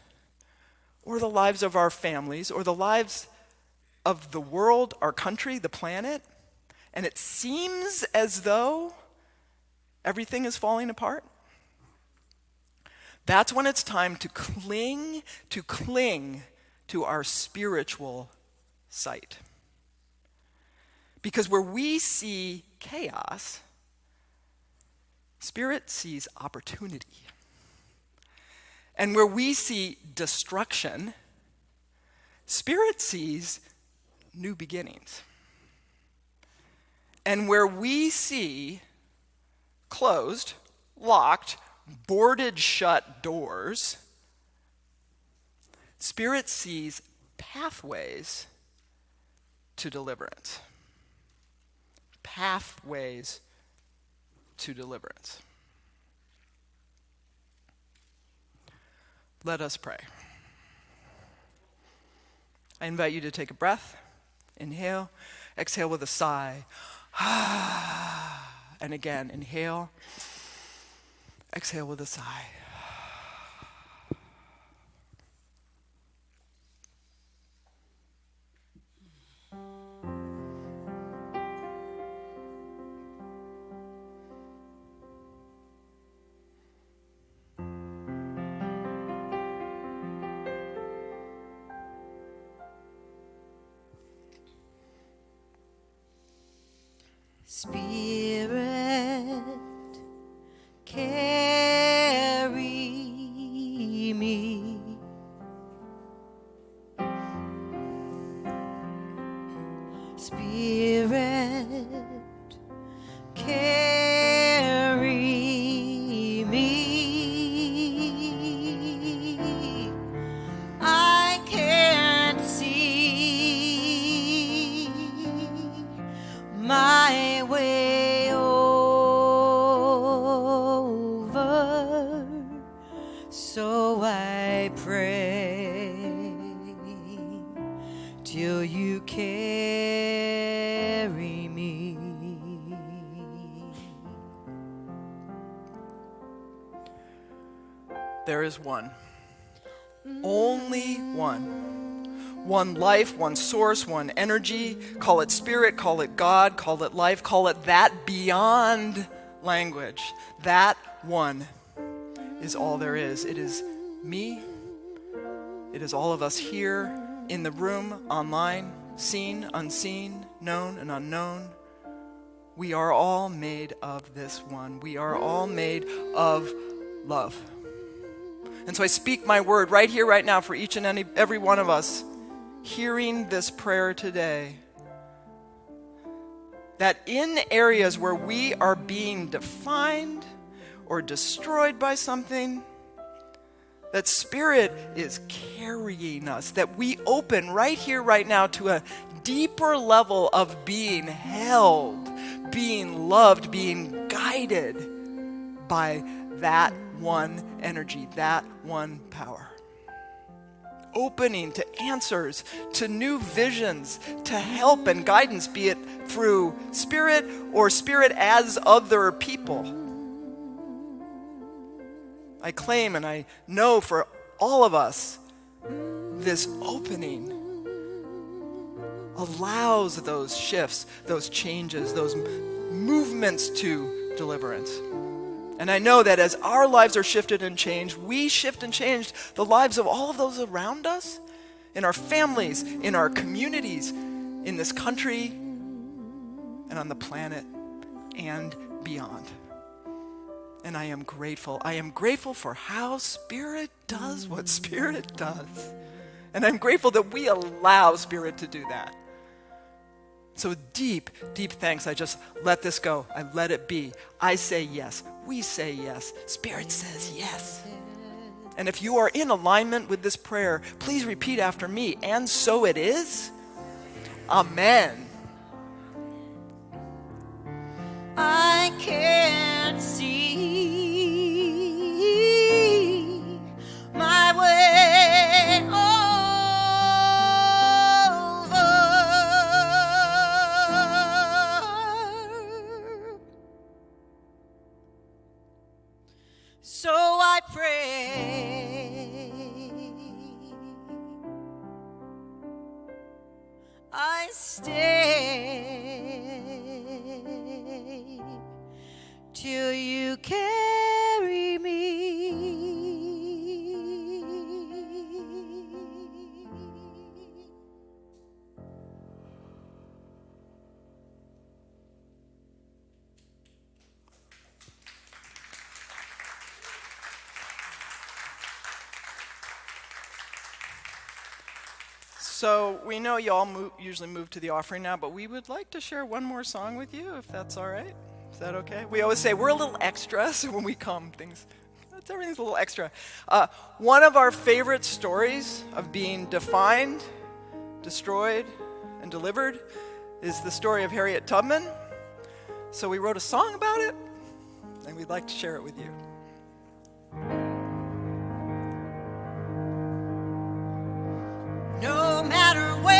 or the lives of our families, or the lives of the world, our country, the planet, and it seems as though everything is falling apart, that's when it's time to cling to our spiritual sight. Because where we see chaos, Spirit sees opportunity. And where we see destruction, Spirit sees new beginnings. And where we see closed, locked, boarded shut doors, Spirit sees pathways to deliverance. Pathways to deliverance. Let us pray. I invite you to take a breath. Inhale, exhale with a sigh. And again, inhale, exhale with a sigh. Spirit, carry me. Spirit, carry me. I can't see my way over, so I pray till you carry me. There is one. Only one. One life, one source, one energy. Call it spirit, call it God, call it life, call it that beyond language. That one is all there is. It is me. It is all of us here in the room, online, seen, unseen, known and unknown. We are all made of this one. We are all made of love. And so I speak my word right here, right now, for each and every one of us hearing this prayer today, that in areas where we are being defined or destroyed by something, that Spirit is carrying us, that we open right here, right now, to a deeper level of being held, being loved, being guided by that one energy, that one power. Opening to answers, to new visions, to help and guidance, be it through Spirit or Spirit as other people. I claim and I know for all of us, this opening allows those shifts, those changes, those movements to deliverance. And I know that as our lives are shifted and changed, we shift and change the lives of all of those around us, in our families, in our communities, in this country, and on the planet, and beyond. And I am grateful. I am grateful for how Spirit does what Spirit does. And I'm grateful that we allow Spirit to do that. So deep, deep thanks. I just let this go. I let it be. I say yes. We say yes. Spirit says yes. And if you are in alignment with this prayer, please repeat after me. And so it is. Amen. I can't see my way over, so I pray, I stay till you carry me. So we know you all usually move to the offering now, but we would like to share one more song with you, if that's all right. Is that okay? We always say we're a little extra, so when we come, everything's a little extra. One of our favorite stories of being defined, destroyed, and delivered is the story of Harriet Tubman. So we wrote a song about it, and we'd like to share it with you. No matter where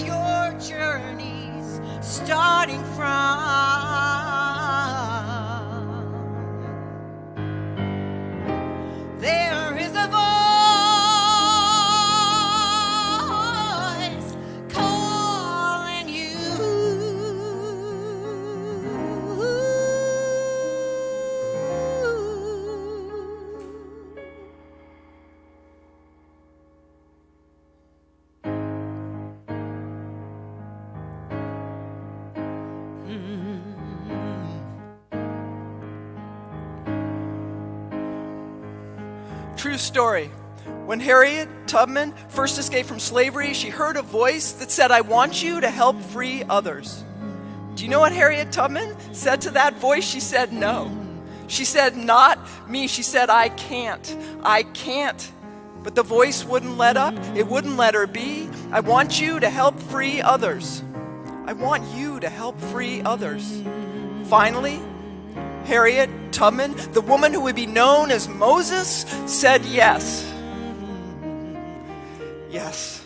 your journey's starting from, there is a voice calling you. True story. When Harriet Tubman first escaped from slavery, she heard a voice that said, "I want you to help free others." Do you know what Harriet Tubman said to that voice? She said, "No." She said, "Not me." She said, "I can't. I can't." But the voice wouldn't let up. It wouldn't let her be. "I want you to help free others. I want you to help free others." Finally, Harriet Tubman, the woman who would be known as Moses, said yes. Yes.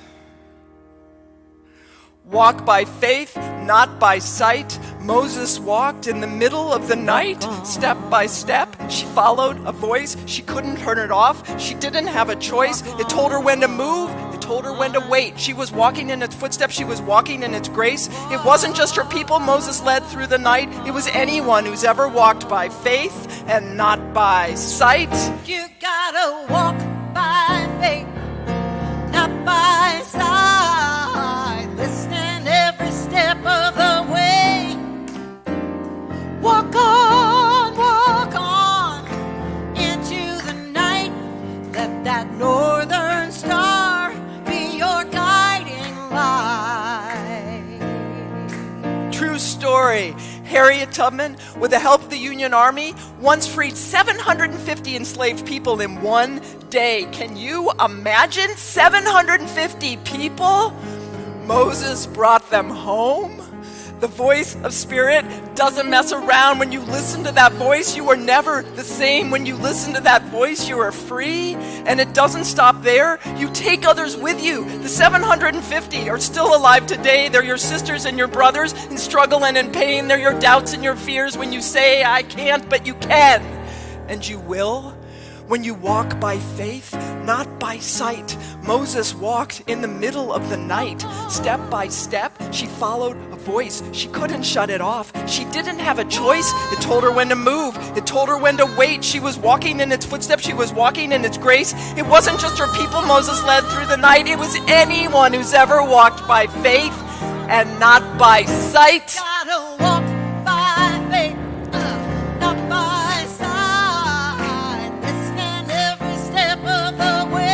Walk by faith, not by sight. Moses walked in the middle of the night, step by step. She followed a voice. She couldn't turn it off. She didn't have a choice. It told her when to move. It told her when to wait. She was walking in its footsteps. She was walking in its grace. It wasn't just her people Moses led through the night. It was anyone who's ever walked by faith and not by sight. You gotta walk by faith, not by sight. Listening every step of the way. Walk on into the night. Let that northern star be your guiding light. True story. Harriet Tubman, with the help of the Union Army, once freed 750 enslaved people in one day. Can you imagine 750 people? Moses brought them home. The voice of Spirit doesn't mess around. When you listen to that voice, you are never the same. When you listen to that voice, you are free. And it doesn't stop there. You take others with you. The 750 are still alive today. They're your sisters and your brothers in struggle and in pain. They're your doubts and your fears when you say, "I can't," but you can. And you will. When you walk by faith, not by sight. Moses walked in the middle of the night. Step by step, she followed a voice. She couldn't shut it off. She didn't have a choice. It told her when to move. It told her when to wait. She was walking in its footsteps. She was walking in its grace. It wasn't just her people Moses led through the night. It was anyone who's ever walked by faith and not by sight. Gotta walk by faith, not by sight. Listening every step of the way.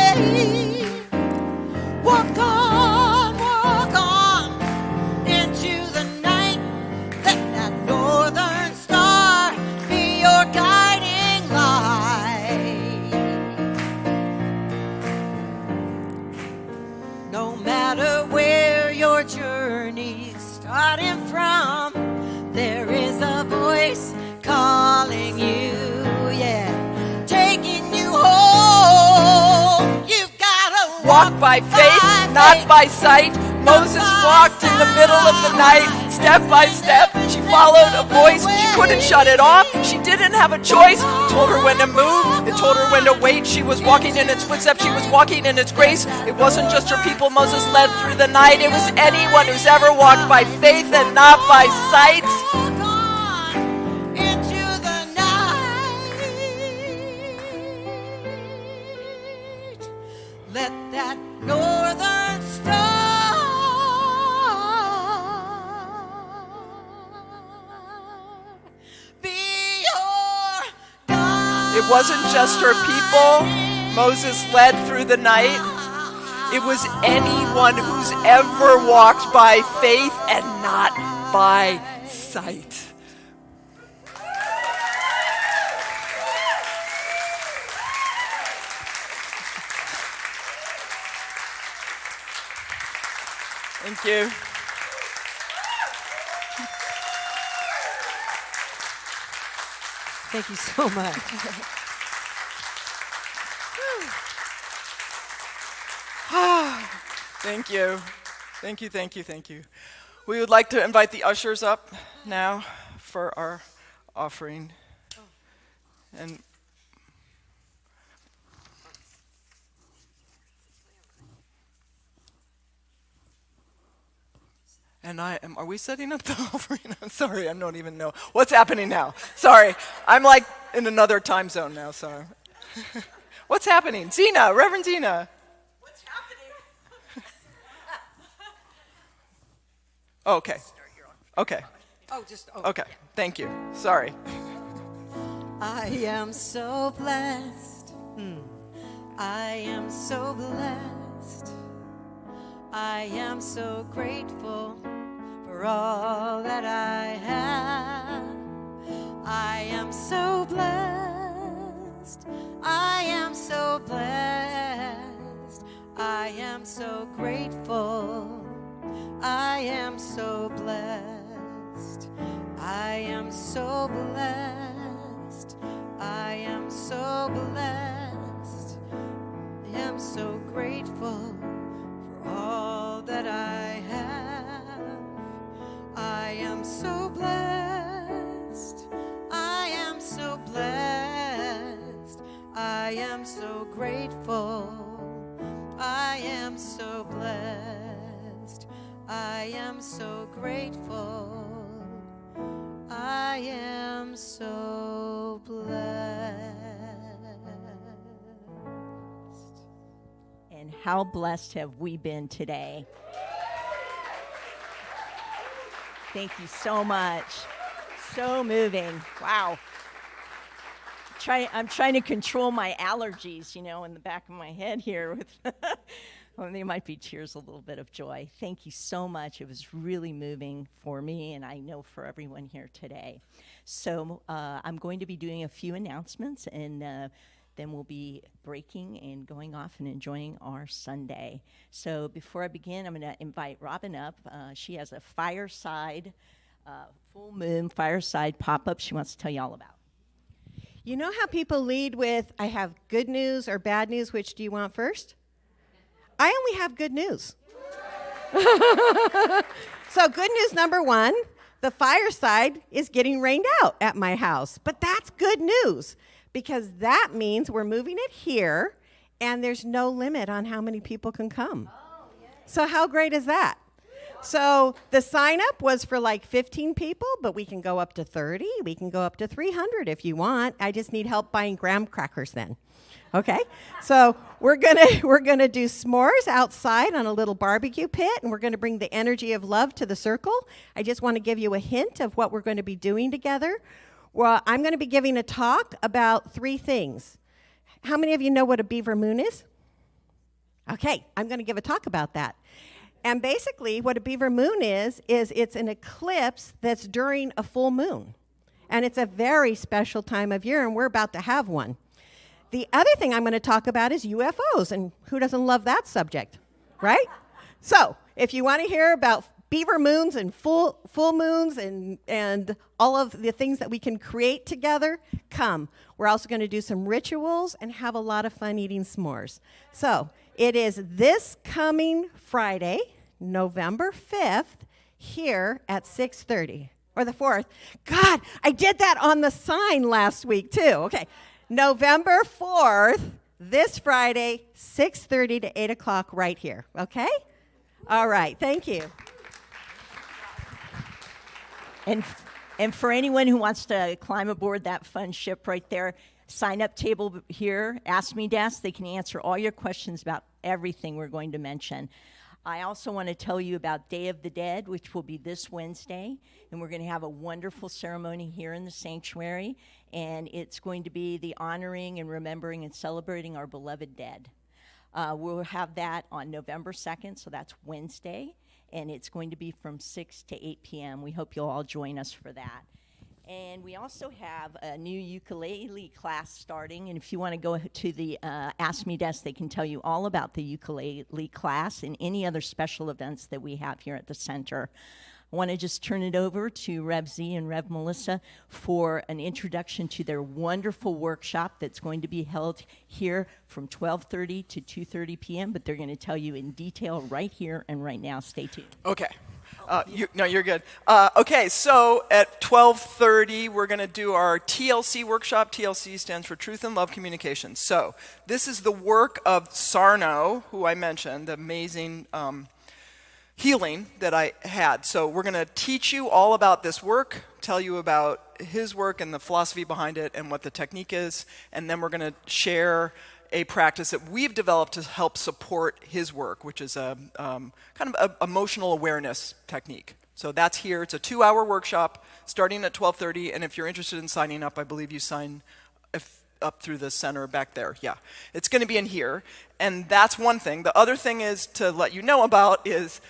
Walk on into the night. Let that northern star be your guiding light. No matter where your journey's starting from, there is a voice calling you, yeah, taking you home. You've gotta Walk by faith, not by sight. Moses walked in the middle of the night, step by step. She followed a voice. She couldn't shut it off. She didn't have a choice. It told her when to move. It told her when to wait. She was walking in its footsteps. She was walking in its grace. It wasn't just her people Moses led through the night. It was anyone who's ever walked by faith and not by sight. Walk on into the night. Let that northern star be your guide. It wasn't just her people Moses led through the night. It was anyone who's ever walked by faith and not by sight. Thank you. Thank you so much. Thank you. Thank you, thank you, thank you. We would like to invite the ushers up now for our offering. And are we setting up the offering? I'm sorry, I don't even know. What's happening now? Sorry, I'm like in another time zone now, sorry. What's happening? Zena, Reverend Zena. What's happening? Okay. Okay. Okay, thank you. Sorry. I am so blessed. I am so blessed. I am so grateful for all that I have. I am so blessed. I am so blessed. I am so grateful. I am so blessed. I am so blessed. I am so blessed. I am so grateful for all that I have. I am so blessed. I am so blessed. I am so grateful. I am so blessed. I am so grateful. I am so blessed. And how blessed have we been today? Thank you so much. So moving. Wow. I'm trying to control my allergies, in the back of my head here. Well, there might be tears, a little bit of joy. Thank you so much. It was really moving for me, and I know for everyone here today. So I'm going to be doing a few announcements, and then we'll be breaking and going off and enjoying our Sunday. So before I begin, I'm going to invite Robin up. She has a fireside, full moon fireside pop-up she wants to tell you all about. You know how people lead with, I have good news or bad news, which do you want first? I only have good news. So good news number one, the fireside is getting rained out at my house. But that's good news because that means we're moving it here and there's no limit on how many people can come. So how great is that? So the sign up was for like 15 people, but we can go up to 30. We can go up to 300 if you want. I just need help buying graham crackers then. Okay, so we're gonna do s'mores outside on a little barbecue pit, and we're gonna bring the energy of love to the circle. I just want to give you a hint of what we're going to be doing together. Well, I'm going to be giving a talk about 3 things. How many of you know what a beaver moon is? Okay, I'm going to give a talk about that. And basically, what a beaver moon is it's an eclipse that's during a full moon, and it's a very special time of year, and we're about to have one. The other thing I'm going to talk about is UFOs, and who doesn't love that subject, right? So if you want to hear about beaver moons and full moons and all of the things that we can create together, come. We're also going to do some rituals and have a lot of fun eating s'mores. So it is this coming Friday, November 5th, here at 6:30, or the 4th. God, I did that on the sign last week, too. Okay. November 4th, this Friday, 6:30 to 8 o'clock right here, okay? All right, thank you. And for anyone who wants to climb aboard that fun ship right there, sign-up table here, Ask Me Desk. They can answer all your questions about everything we're going to mention. I also want to tell you about Day of the Dead, which will be this Wednesday, and we're going to have a wonderful ceremony here in the sanctuary, and it's going to be the honoring and remembering and celebrating our beloved dead. We'll have that on November 2nd, so that's Wednesday, and it's going to be from 6 to 8 p.m. We hope you'll all join us for that. And we also have a new ukulele class starting, and if you want to go to the Ask Me Desk, they can tell you all about the ukulele class and any other special events that we have here at the center. I want to just turn it over to Rev Z and Rev Melissa for an introduction to their wonderful workshop that's going to be held here from 12:30 to 2:30 p.m., but they're going to tell you in detail right here and right now. Stay tuned. Okay. You're good. Okay, so at 12:30, we're going to do our TLC workshop. TLC stands for Truth and Love Communication. So this is the work of Sarno, who I mentioned, the amazing healing that I had. So we're going to teach you all about this work, tell you about his work and the philosophy behind it and what the technique is, and then we're going to share a practice that we've developed to help support his work, which is a kind of a emotional awareness technique. So that's here. It's a 2-hour workshop starting at 12:30, and if you're interested in signing up, I believe you sign up through the center back there. Yeah, it's going to be in here. And that's one thing. The other thing is to let you know about is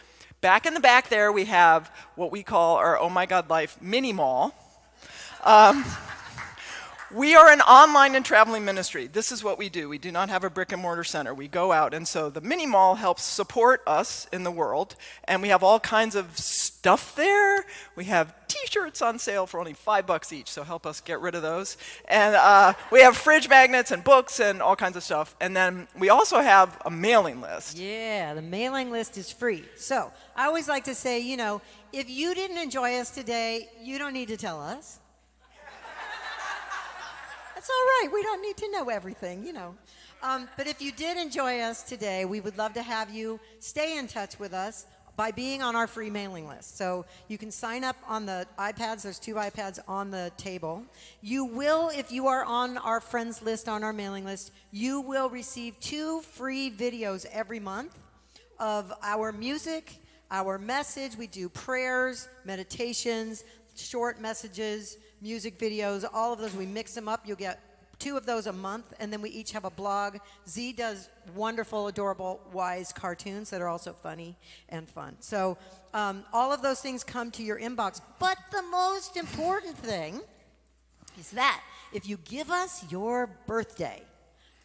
back in the back there, we have what we call our Oh My God Life mini mall. We are an online and traveling ministry. This is what we do. We do not have a brick and mortar center. We go out, and so the mini mall helps support us in the world, and we have all kinds of stuff there. We have t-shirts on sale for only $5 each, so help us get rid of those. And we have fridge magnets and books and all kinds of stuff. And then we also have a mailing list. Yeah, the mailing list is free. So I always like to say, you know, if you didn't enjoy us today, you don't need to tell us. That's all right. We don't need to know everything, you know. But if you did enjoy us today, we would love to have you stay in touch with us by being on our free mailing list. So you can sign up on the iPads. There's 2 iPads on the table. You will, if you are on our friends list, on our mailing list, you will receive 2 free videos every month of our music, our message. We do prayers, meditations, short messages, music videos, all of those. We mix them up. You'll get 2 of those a month, and then we each have a blog. Z does wonderful, adorable, wise cartoons that are also funny and fun. So all of those things come to your inbox. But the most important thing is that if you give us your birthday,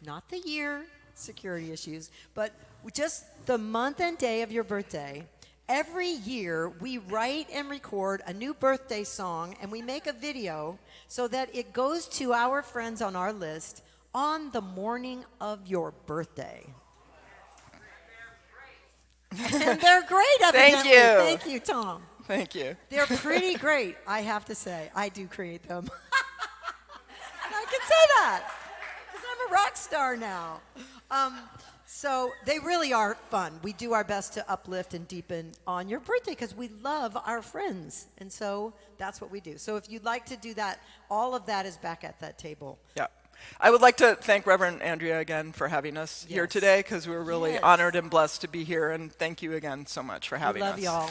not the year, security issues, but just the month and day of your birthday, every year, we write and record a new birthday song, and we make a video so that it goes to our friends on our list on the morning of your birthday. And they're great, evidently. Thank you. Thank you, Tom. Thank you. They're pretty great, I have to say. I do create them. And I can say that because I'm a rock star now. So they really are fun. We do our best to uplift and deepen on your birthday because we love our friends. And so that's what we do. So if you'd like to do that, all of that is back at that table. Yeah. I would like to thank Reverend Andrea again for having us here today, because we're really honored and blessed to be here. And thank you again so much for having us. We love y'all.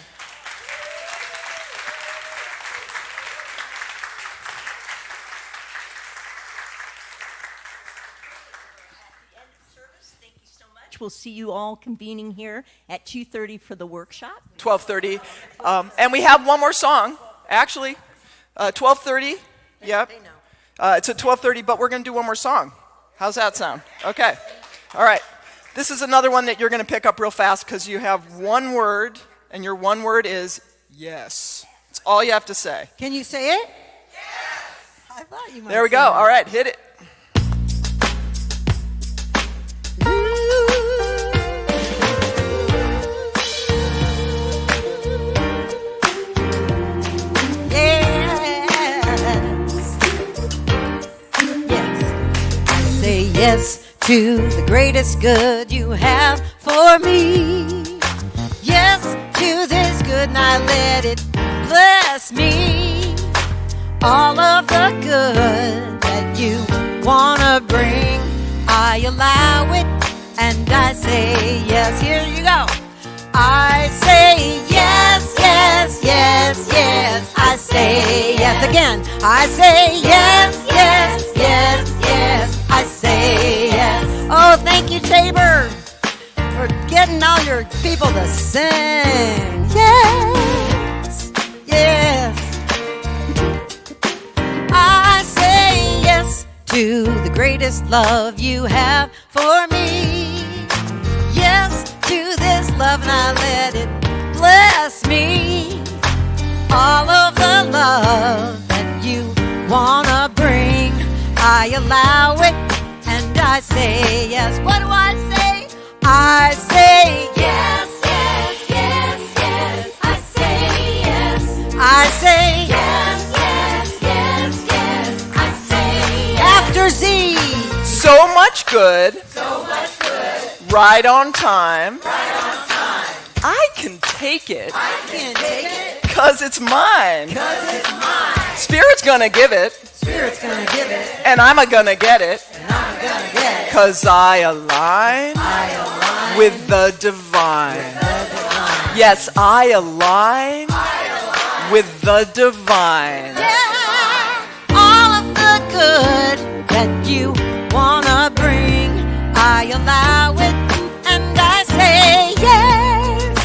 We'll see you all convening here at 2:30 for the workshop. 12:30. And we have one more song, actually. 12:30. Yep. It's at 12:30, but we're going to do one more song. How's that sound? Okay. All right. This is another one that you're going to pick up real fast because you have one word, and your one word is yes. That's all you have to say. Can you say it? Yes. I thought you might. There we go. All right. Hit it. Yes to the greatest good you have for me. Yes to this good, now let it bless me. All of the good that you wanna bring, I allow it and I say yes. Here you go. I say yes, yes, yes, yes. I say yes again. I say yes, yes, yes, yes. I say yes. Oh, thank you, Tabor, for getting all your people to sing. Yes, yes. I say yes to the greatest love you have for me. Yes to this love, and I let it bless me. All of the love that you wanna bring, I allow it and I say yes. What do I say? I say yes, yes, yes, yes. I say yes. I say yes, yes, yes, yes. I say yes. After Z. So much good. So much good. Right on time. Right on time. I can take it. I can take it. Because it's mine. Because it's mine. Spirit's gonna give it. Spirit's gonna give it. And I'm gonna get it. And I'm gonna get it. Because I align with the divine. Yes, I align with the divine. Yeah. All of the good that you I allow it, and I say yes.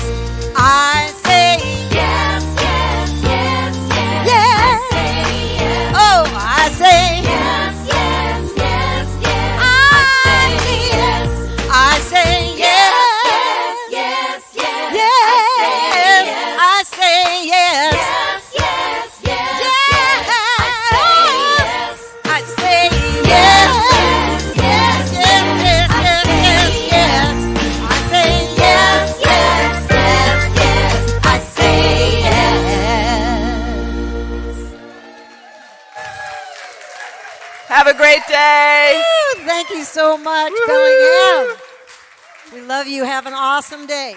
I say Yes, yes, yes, yes. yes. I say yes. Oh, I say Yes, yes, yes, yes. I say yes. Yes, yes, yes. Yes. I say yes. Yes, yes, yes. I say yes. Yes, yes, yes, yes, yes, yes. I say yes. Yes, yes, yes. I say yes. Have a great day. Woo, thank you so much, Bellingham. We love you. Have an awesome day.